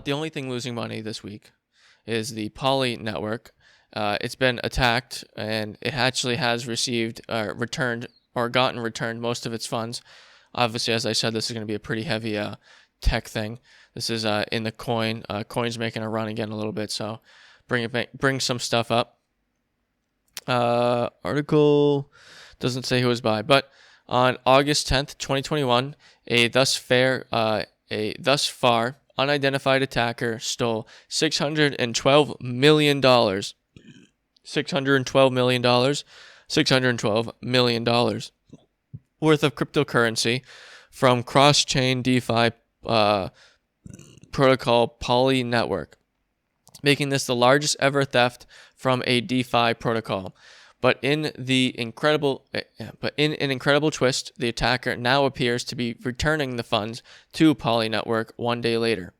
not the only thing losing money this week is the Poly network. It's been attacked, and it actually has received returned or gotten returned most of its funds. Obviously, as I said, this is going to be a pretty heavy tech thing. This is in the coin. Coin's making a run again a little bit, so bring some stuff up. Article doesn't say who was by, but on August 10th, 2021, a thus far unidentified attacker stole $612 million. $612 million worth of cryptocurrency from cross-chain DeFi protocol Poly network, making this the largest ever theft from a DeFi protocol. But in an incredible twist, the attacker now appears to be returning the funds to Poly network 1 day later.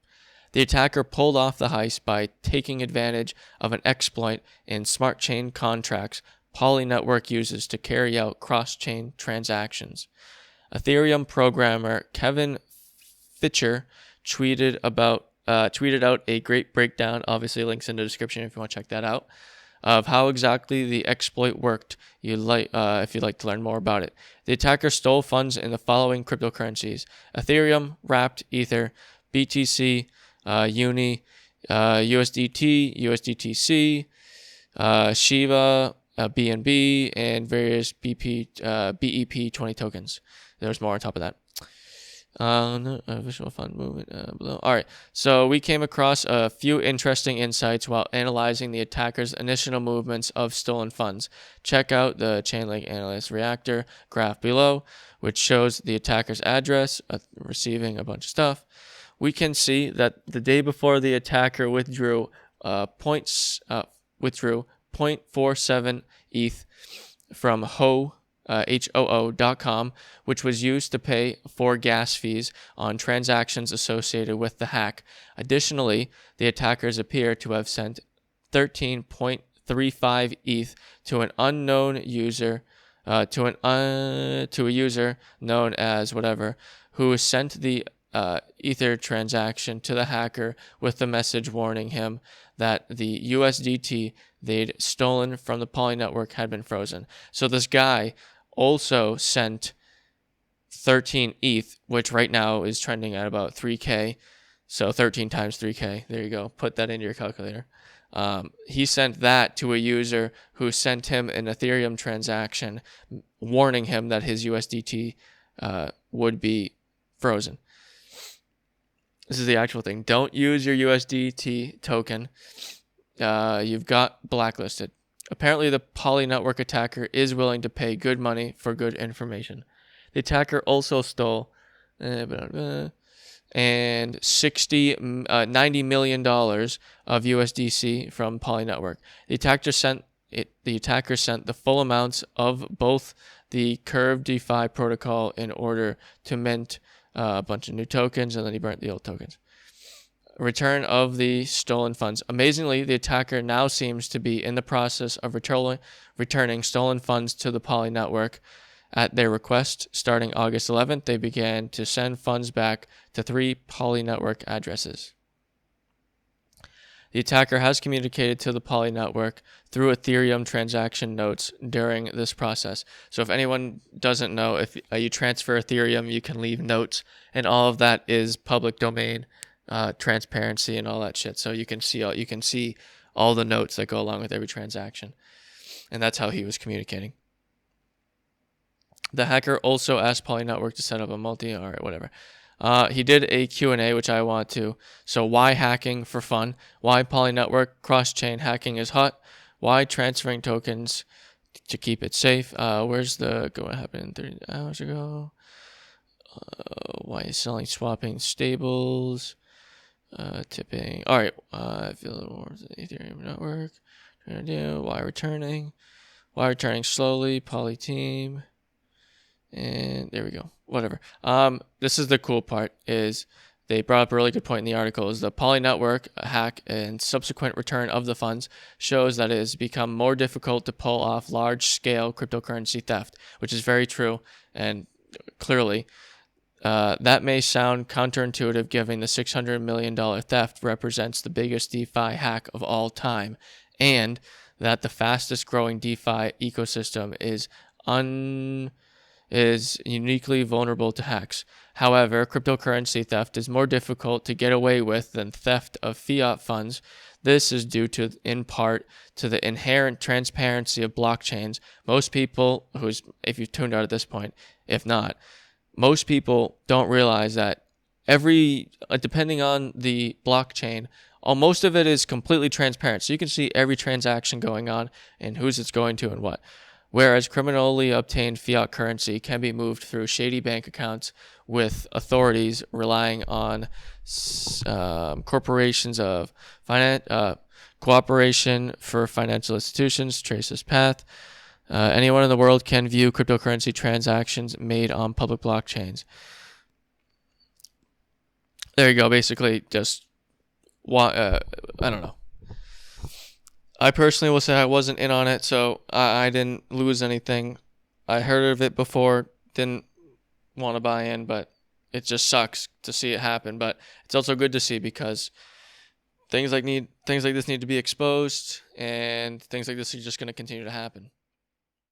The attacker pulled off the heist by taking advantage of an exploit in smart chain contracts Poly network uses to carry out cross-chain transactions. Ethereum programmer Kevin Fitcher tweeted out a great breakdown, obviously links in the description if you want to check that out, of how exactly the exploit worked if you'd like to learn more about it. The attacker stole funds in the following cryptocurrencies: Ethereum, Wrapped, Ether, BTC, Uni, USDT, USDTC, Shiba, BNB, and various BEP20 tokens. There's more on top of that. Visual fund movement below. All right, so we came across a few interesting insights while analyzing the attacker's initial movements of stolen funds. Check out the Chainlink Analyst Reactor graph below, which shows the attacker's address, receiving a bunch of stuff. We can see that the day before the attacker withdrew 0.47 ETH from HOO.com, which was used to pay for gas fees on transactions associated with the hack. Additionally, the attackers appear to have sent 13.35 ETH to an unknown user, to a user known as whatever, who sent the Ether transaction to the hacker with the message warning him that the USDT they'd stolen from the Poly network had been frozen. So this guy also sent 13 ETH, which right now is trending at about 3K. So 13 times 3K. There you go. Put that into your calculator. He sent that to a user who sent him an Ethereum transaction warning him that his USDT would be frozen. This is the actual thing. Don't use your USDT token. You've got blacklisted. Apparently, the Poly network attacker is willing to pay good money for good information. The attacker also stole and $90 million of USDC from Poly network. The attacker sent the full amounts of both the Curve DeFi protocol in order to mint a bunch of new tokens, and then he burnt the old tokens. Return of the stolen funds. Amazingly, the attacker now seems to be in the process of returning stolen funds to the Poly network. At their request, starting August 11th, they began to send funds back to 3 Poly network addresses. The attacker has communicated to the Poly network through Ethereum transaction notes during this process. So if anyone doesn't know, if you transfer Ethereum, you can leave notes, and all of that is public domain, transparency and all that shit. So you can see all the notes that go along with every transaction. And that's how he was communicating. The hacker also asked Poly network to set up a whatever. He did a Q&A, which I want to. So why hacking for fun? Why Poly network cross-chain hacking is hot? Why transferring tokens to keep it safe? Where's the what happened 30 hours ago? Why is selling swapping stables? Tipping. All right. I feel a little more the Ethereum network. Why returning? Why returning slowly? Poly team. And there we go. Whatever. This is the cool part. Is they brought up a really good point in the article. Is the Poly network hack and subsequent return of the funds shows that it has become more difficult to pull off large-scale cryptocurrency theft, which is very true. And clearly, That may sound counterintuitive given the $600 million theft represents the biggest DeFi hack of all time, and that the fastest growing DeFi ecosystem is uniquely vulnerable to hacks. However, cryptocurrency theft is more difficult to get away with than theft of fiat funds. This is due to, in part, to the inherent transparency of blockchains. Most people, if you've tuned out at this point, if not, most people don't realize that depending on the blockchain, most of it is completely transparent. So you can see every transaction going on and whose it's going to and what. Whereas criminally obtained fiat currency can be moved through shady bank accounts with authorities relying on corporations of cooperation for financial institutions, trace this path. Anyone in the world can view cryptocurrency transactions made on public blockchains. There you go. Basically, just I don't know. I personally will say I wasn't in on it, so I didn't lose anything. I heard of it before, didn't want to buy in, but it just sucks to see it happen. But it's also good to see because things like this need to be exposed, and things like this are just going to continue to happen.